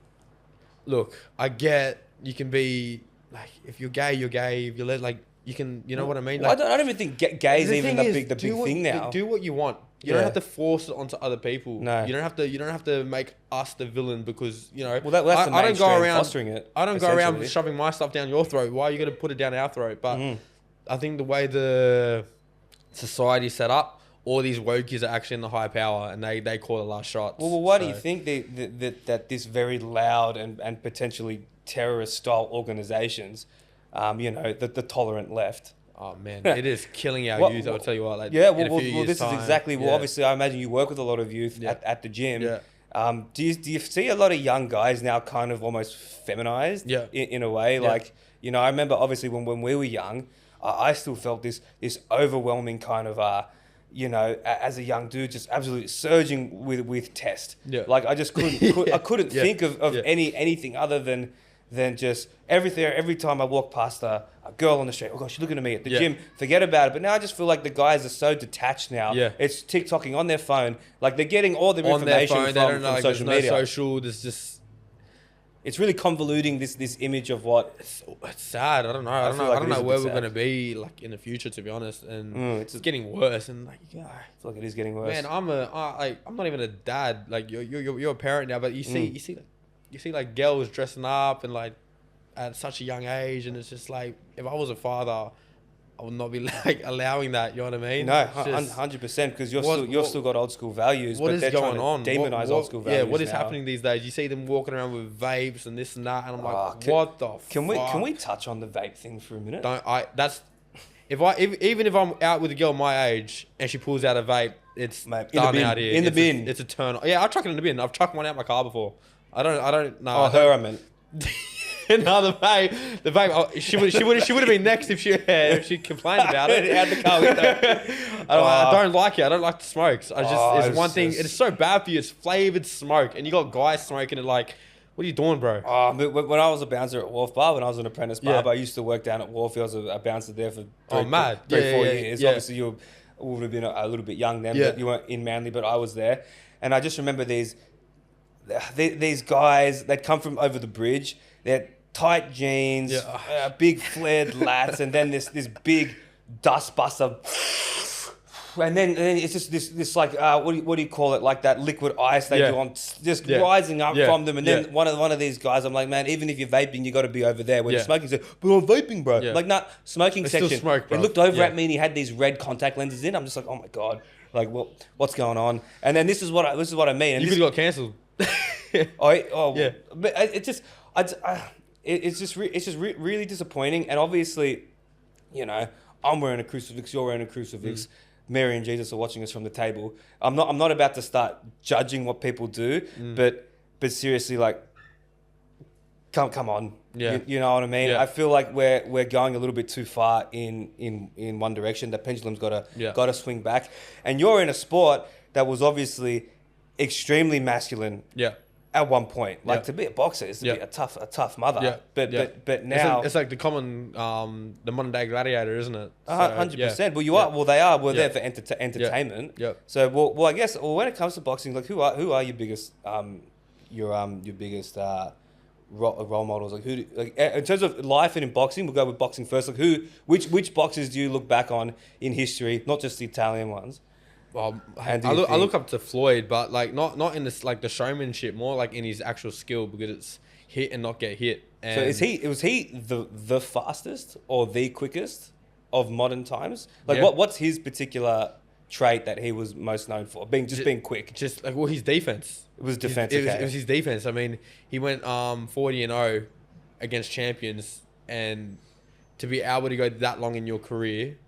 Look, I get you can be like, if you're gay, you're gay. If you're like, you can, you know what I mean? Like, I don't even think gay is even the big thing now. Do what you want. You don't have to force it onto other people. No. You don't have to make us the villain because, you know. Well, that's the mainstream fostering it. I don't go around shoving my stuff down your throat. Why are you going to put it down our throat? But I think the way the society's set up, all these wokies are actually in the high power and they call the last shots. Well, why do you think that this very loud and potentially terrorist style organizations, the tolerant left? Oh man, it is killing our youth. I'll tell you what. Like, this is exactly. Well, obviously, I imagine you work with a lot of youth at the gym. Yeah. Do you see a lot of young guys now kind of almost feminized? Yeah. In a way, like, I remember obviously when we were young, I still felt this overwhelming kind of as a young dude, just absolutely surging with test. Yeah. Like I just couldn't think of anything other than just everything. Every time I walk past a girl on the street, oh gosh, she's looking at me at the gym, forget about it. But now I just feel like the guys are so detached now. Yeah. It's TikToking on their phone. Like they're getting all their information from social media. There's no social, there's just... It's really convoluting this image of what... It's sad. I don't know. I don't know where we're going to be like in the future, to be honest. And it's getting worse. And like, I feel like it is getting worse. Man, I'm not even a dad. Like you're a parent now, but you see like girls dressing up and like at such a young age, and it's just like, if I was a father, I would not be like allowing that. You know what I mean? No, 100%, because you've still got old school values. What is going on? Demonize old school values. Yeah, what is now happening these days? You see them walking around with vapes and this and that, and I'm like, what the fuck? Can we touch on the vape thing for a minute? Even if I'm out with a girl my age and she pulls out a vape, it's done out here. In the bin. It's a turn on. Yeah, I'll chuck it in the bin. I've chucked one out my car before. I don't know. Oh, her, I meant. No, the vape. Oh, she would have been next if she complained about it. Out the car with her. I don't like it. I don't like the smokes. It's one thing. It's so bad for you. It's flavored smoke, and you got guys smoking it. Like, what are you doing, bro? When I was a bouncer at Wharf Bar, when I was an apprentice barber, I used to work down at Wharf. I was a bouncer there for 4 years. Yeah. Obviously, you would have been a little bit young then, but you weren't in Manly, but I was there. And I just remember these guys, they'd come from over the bridge. They're tight jeans, big flared lats, and then this big dust buster. And then it's just this like what do you call it, like that liquid ice they do on, just rising up from them. And then one of these guys, I'm like, man, even if you're vaping, you got to be over there when you're smoking. But I'm vaping, bro. Like, nah, smoking it's section. Still smoke, bro. He looked over at me and he had these red contact lenses in. I'm just like, oh my god, like what's going on? And then this is what I mean. And you could have got cancelled. But it's just really disappointing. And obviously, I'm wearing a crucifix, you're wearing a crucifix. Mary and Jesus are watching us from the table. I'm not about to start judging what people do, but seriously, like, come on. Yeah. You know what I mean? Yeah. I feel like we're going a little bit too far in one direction. The pendulum's got to swing back. And you're in a sport that was obviously extremely masculine. Yeah. At one point, like to be a boxer is to be a tough mother. Yeah. But now it's like the common the modern day gladiator, isn't it? 100%. Well, you are. Well, they are. We're there for entertainment. Yeah. So well, I guess when it comes to boxing, like who are your biggest your biggest role models? Like in terms of life and in boxing, we'll go with boxing first. Like which boxers do you look back on in history, not just the Italian ones? Well, I look up to Floyd, but like not in this like the showmanship, more like in his actual skill, because it's hit and not get hit. And so was he the fastest or the quickest of modern times? Like what's his particular trait that he was most known for? Being quick. Just like, well, his defense. It was defense. It was his defense. I mean, he went 40-0 against champions, and to be able to go that long in your career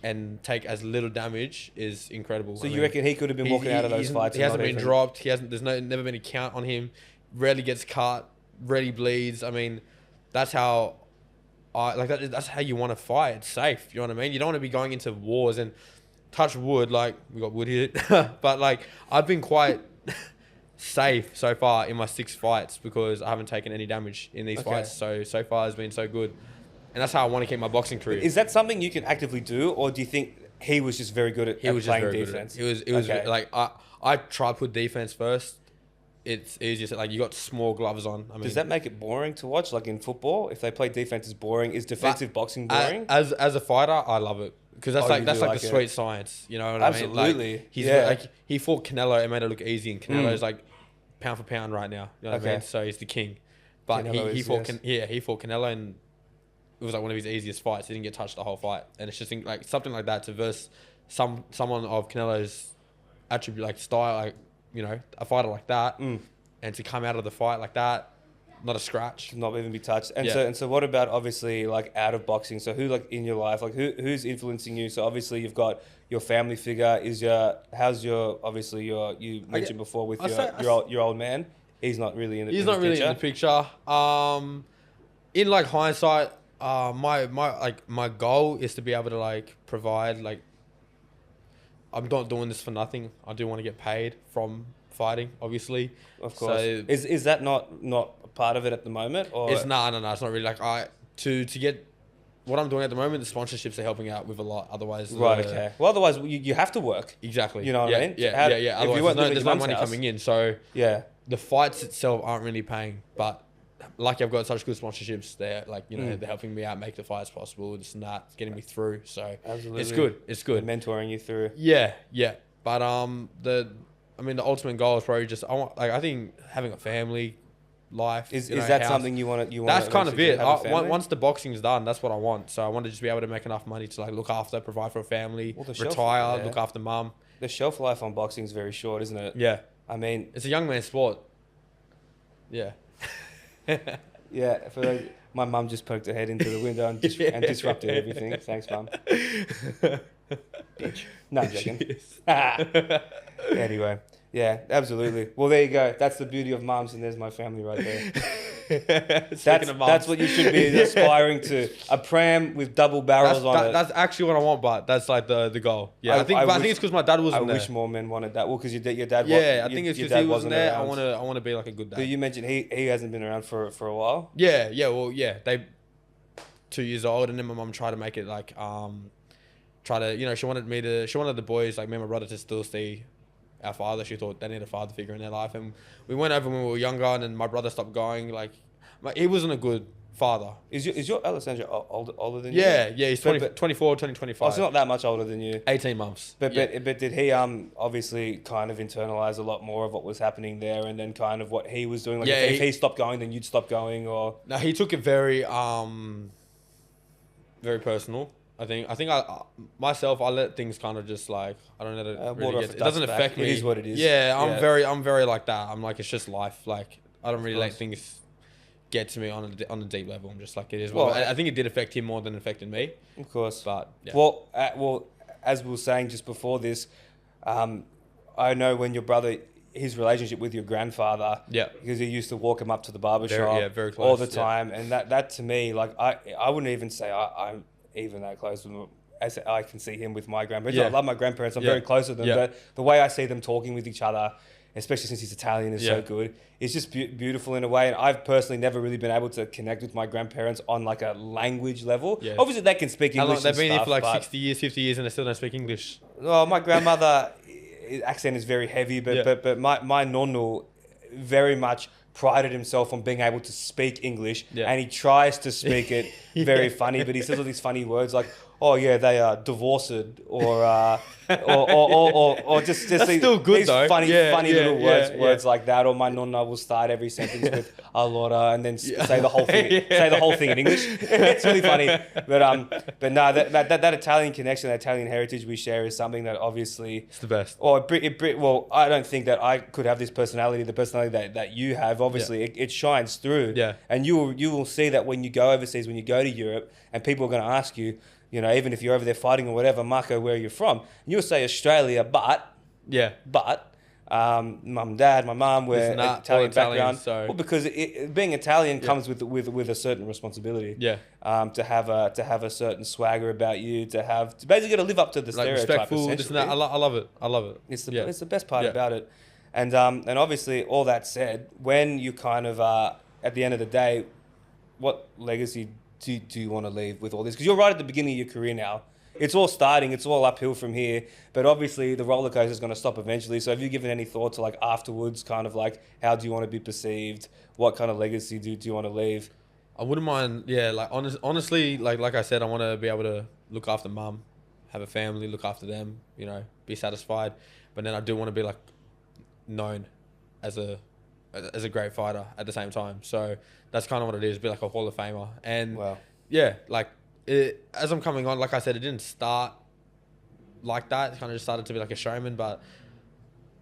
and take as little damage is incredible. So you reckon he could have been walking out of those fights? He hasn't been dropped. There's never been a count on him. Rarely gets cut. Rarely bleeds. I mean, that's how that's how you want to fight. It's safe. You know what I mean? You don't want to be going into wars and touch wood. Like, we got wood here, but like, I've been quite safe so far in my 6 fights because I haven't taken any damage in these fights. So far has been so good, and that's how I want to keep my boxing career. Is that something you can actively do, or do you think he was just very good at playing defense? It was like I try to put defense first. It's easier. Like, you got small gloves on. I mean, does that make it boring to watch? Like in football, if they play defense is boring, is defensive boxing boring? As a fighter, I love it because that's like the sweet science. You know what I mean? Absolutely. Like, he fought Canelo and made it look easy, and Canelo's like pound for pound right now. You know what I mean? So he's the king. But he fought Canelo, and it was like one of his easiest fights. He didn't get touched the whole fight, and it's just like something like that to verse someone of Canelo's attribute, like style, like, you know, a fighter like that, and to come out of the fight like that, not a scratch, not even be touched. And so what about obviously like out of boxing? So who, like, in your life, like who's influencing you? So obviously you've got your family figure. You mentioned before with your old man. He's not really in the He's not really in the picture. In like hindsight, my goal is to be able to like provide, like, I'm not doing this for nothing. I do want to get paid from fighting, obviously. Of course. So, is that not a part of it at the moment? Or it's no. It's not really like to get what I'm doing at the moment. The sponsorships are helping out with a lot. Otherwise, right. Okay. Well, otherwise you have to work. Exactly. You know what I mean? Yeah. Otherwise, there's no money coming in. So yeah, the fights itself aren't really paying, but lucky I've got such good sponsorships. They're like, you know, they're helping me out, make the fights possible, this and that, getting me through. So absolutely, it's good. They're mentoring you through. Yeah. But the ultimate goal is probably just I think having a family life. Is that something you want? That's kind of it. Once the boxing's done, that's what I want. So I want to just be able to make enough money to like look after, provide for a family, retire, look after mum. The shelf life on boxing is very short, isn't it? Yeah. I mean, it's a young man's sport. Yeah. Yeah, my mum just poked her head into the window and disrupted everything. Thanks, mum. Bitch. No, I'm joking. Anyway, yeah, absolutely. Well, there you go. That's the beauty of mums, and there's my family right there. That's what you should be aspiring to. A pram with double barrels on it. That's actually what I want, but that's like the goal. Yeah, I think it's because my dad wasn't there. I wish more men wanted that. Well, because your dad. Yeah, I think it's because he wasn't there. I want to be like a good dad. But you mentioned he hasn't been around for a while. Yeah. Well, yeah, they 2 years old, and then my mum tried to make it like she wanted the boys, like me and my brother, to still see our father. She thought they need a father figure in their life, and we went over when we were younger, and then my brother stopped going. Like, he wasn't a good father. Is your Alessandro older than you? Yeah, he's 24, turning 25. Oh, it's not that much older than you. 18 months. But did he obviously kind of internalize a lot more of what was happening there, and then kind of what he was doing? Like, if he stopped going, then you'd stop going, or no? He took it very very personal. I think I let things kind of just like, I don't know, it doesn't affect me. It is what it is. Yeah, I'm very like that. I'm like, it's just life. Like, I don't really let things get to me on a deep level. I'm just like, it is. Well, I think it did affect him more than it affected me. Of course. But yeah. Well, as we were saying just before this, I know when your brother, his relationship with your grandfather, because he used to walk him up to the barbershop very close, all the time, and that to me, like, I wouldn't even say I'm even that close with him, as I can see him with my grandparents. I love my grandparents. I'm very close with them, but the way I see them talking with each other, especially since he's Italian, is so good. It's just beautiful in a way. And I've personally never really been able to connect with my grandparents on like a language level. Yeah. Obviously, they can speak English. They've been here for like 60 years, 50 years, and they still don't speak English. Well, my grandmother, his accent is very heavy, but my nonno very much prided himself on being able to speak English, and he tries to speak it very funny, but he says all these funny words like, "Oh yeah, they are divorced," or just That's these, still good these though. funny little words Yeah. like that. Or my nonna will start every sentence with "a lotta" and then Yeah. say the whole thing. Yeah. Say the whole thing in English. It's really funny, but no, that Italian connection, that Italian heritage we share is something that obviously It's the best. well, I don't think that I could have this personality, the personality that you have. Obviously, it shines through. Yeah. And you will see that when you go overseas, when you go to Europe, and people are going to ask you, even if you're over there fighting or whatever, Marco, where are you from? And you'll say Australia, but mum and dad, my mum, we're Italian background. So. Well, because being Italian comes with a certain responsibility. Yeah. To have a certain swagger about you, to basically to live up to the stereotype. Respectful, this and that. I love it. It's the best part about it. And obviously, all that said, when you kind of at the end of the day, what legacy do you want to leave with all this? Because you're right at the beginning of your career now. It's all starting. It's all uphill from here. But obviously, the roller coaster is going to stop eventually. So have you given any thought to, like, afterwards, kind of like, how do you want to be perceived? What kind of legacy do you want to leave? I wouldn't mind. Yeah, like honestly, like I said, I want to be able to look after mum, have a family, look after them. Be satisfied. But then I do want to be like known as a great fighter at the same time. So that's kind of what it is. Be like a Hall of Famer. And yeah, like. As I'm coming on, like I said, it didn't start like that. It kind of just started to be like a showman, but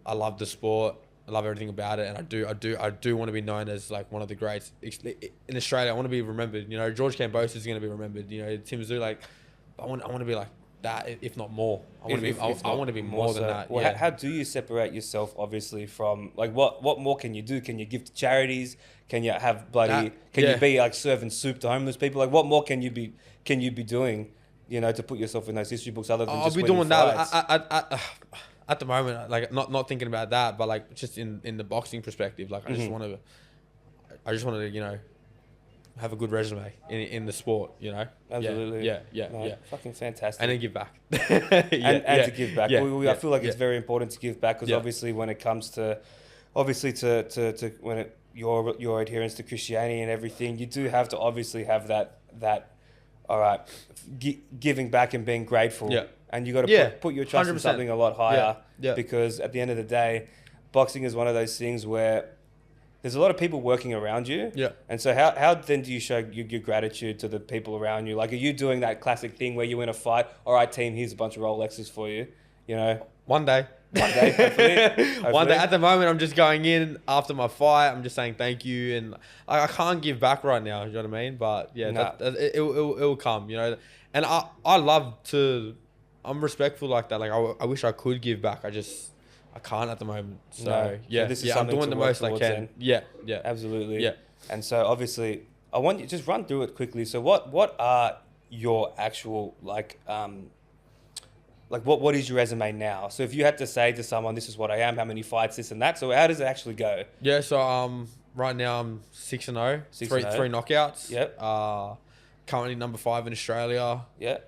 I love the sport. I love everything about it, and I do want to be known as like one of the greats in Australia. I want to be remembered. George Cambosis is going to be remembered. Tim Tszyu, like I want to be like that, if not more. I want to be more than that. Well, how do you separate yourself, obviously, from like what more can you do? Can you give to charities? Can you have you be like serving soup to homeless people? Like what more can you be doing? To put yourself in those history books other than I'll just be winning doing fights? that. At the moment, like not thinking about that, but like just in the boxing perspective, like I just want to have a good resume in the sport, Absolutely. Yeah. Fucking fantastic. And then give back. and to give back. Yeah, I feel like it's very important to give back because obviously when it comes to your adherence to Christianity and everything, you do have to obviously have that all right, giving back and being grateful. Yeah. And you got to put your trust 100%. in something a lot higher. Yeah. Because at the end of the day, boxing is one of those things where there's a lot of people working around you. Yeah. And so how then do you show your gratitude to the people around you? Like, are you doing that classic thing where you win a fight? All right, team, here's a bunch of Rolexes for you. One day. Hopefully. One day. At the moment, I'm just going in after my fight. I'm just saying thank you, and I can't give back right now. You know what I mean? But yeah, it will come. And I love to. I'm respectful like that. Like I wish I could give back. I can't at the moment. So I'm doing the most I can. Then. Yeah. Absolutely. Yeah. And so obviously, I want you to just run through it quickly. So what are your actual like what is your resume now? So if you had to say to someone, this is what I am, how many fights, this and that. So how does it actually go? Yeah. So right now I'm 6-0, three knockouts. Yep. Currently number 5 in Australia. Yeah.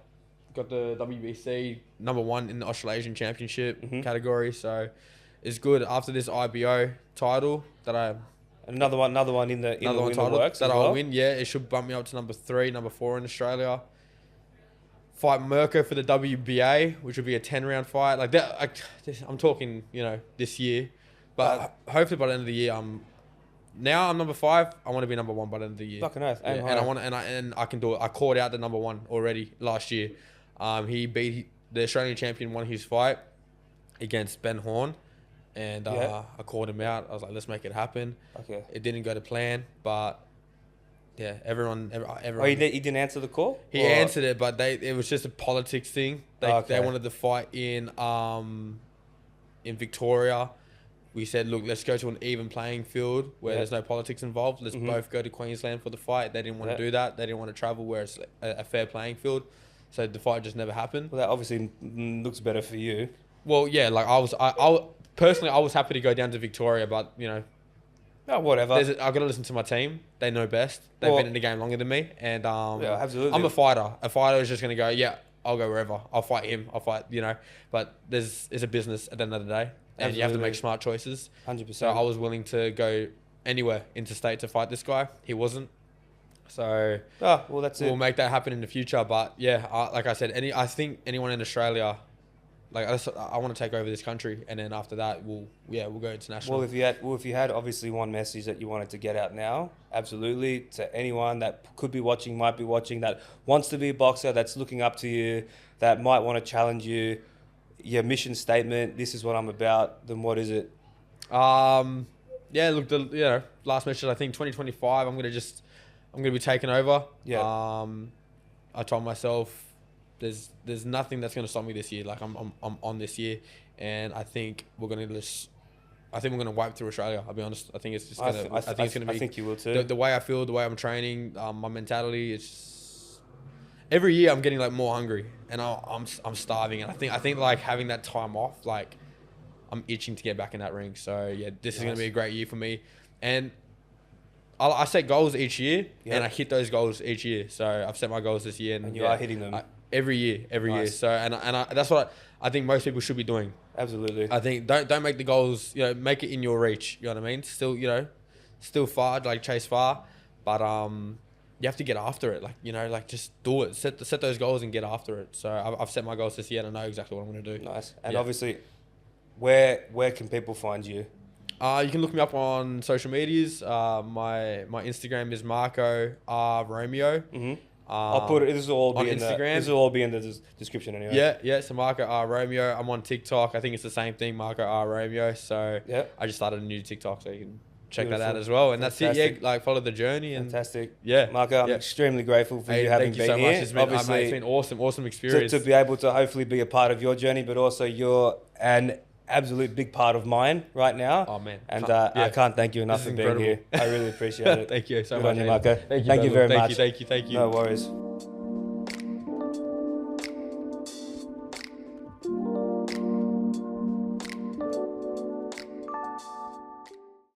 Got the WBC number 1 in the Australasian Championship category. So it's good. After this IBO title that I another one in the works that I'll win. Yeah, it should bump me up to number 3, number 4 in Australia. Fight Mirko for the WBA, which would be a 10-round fight. Like that, I'm talking, this year. But hopefully by the end of the year, now I'm number 5. I want to be number 1 by the end of the year. Fucking earth. And I want to, and I can do it. I called out the number 1 already last year. He beat the Australian champion, won his fight against Ben Horn, and I called him out. I was like, let's make it happen. Okay. It didn't go to plan, but yeah, everyone. Oh, he didn't answer the call? He answered it, but it was just a politics thing. They wanted the fight in Victoria. We said, look, let's go to an even playing field where there's no politics involved. Let's both go to Queensland for the fight. They didn't want to do that. They didn't want to travel where it's a fair playing field. So the fight just never happened. Well, that obviously looks better for you. Well, yeah, like I personally, I was happy to go down to Victoria, but whatever. I got to listen to my team. They know best. They've been in the game longer than me, and absolutely. I'm a fider. A fighter is just gonna go, yeah, I'll go wherever. I'll fight him. I'll fight, But it's a business at the end of the day, and you have to make smart choices. 100%. So I was willing to go anywhere interstate to fight this guy. He wasn't. So Oh, well, that's we'll it. make that happen in the future. But yeah, like I said, I think anyone in Australia, like I want to take over this country, and then after that, we'll go international. Well, if you had obviously one message that you wanted to get out now, absolutely, to anyone that could be watching, might be watching, that wants to be a boxer, that's looking up to you, that might want to challenge you, your mission statement, this is what I'm about, then what is it? Yeah, look, last message, I think 2025, I'm gonna be taking over. Yeah. I told myself there's nothing that's gonna stop me this year. Like I'm on this year, and I think we're gonna wipe through Australia. I'll be honest. I think it's just gonna. I think it's gonna be. I think you will too. The way I feel, the way I'm training, my mentality. It's every year I'm getting like more hungry, and I'm starving, and I think like having that time off, like I'm itching to get back in that ring. So yeah, this is gonna be a great year for me, and I set goals each year, and I hit those goals each year. So I've set my goals this year, and you are hitting them every year. So and that's what I think most people should be doing. Absolutely. I think don't make the goals, make it in your reach. You know what I mean? Still far, like chase far, but you have to get after it. Like just do it. Set those goals and get after it. So I've set my goals this year, and I know exactly what I'm gonna do. Nice. And obviously, where can people find you? You can look me up on social medias. My Instagram is Marco Romeo. Mm-hmm. I'll put it. This will all be on in Instagram. This will all be in the description anyway. Yeah. So Marco Romeo. I'm on TikTok. I think it's the same thing, Marco Romeo. So I just started a new TikTok, so you can check that out as well. And Fantastic. that's it. Yeah, like follow the journey. And Fantastic. Yeah, Marco, I'm extremely grateful for you having been here. Thank you so much. It's been awesome experience to be able to hopefully be a part of your journey, but also you're an absolute big part of mine right now. Oh man, and I can't thank you enough for being here. I really appreciate it. Thank you so Good much, on you, Marco. Thank you very much. Thank you. No worries.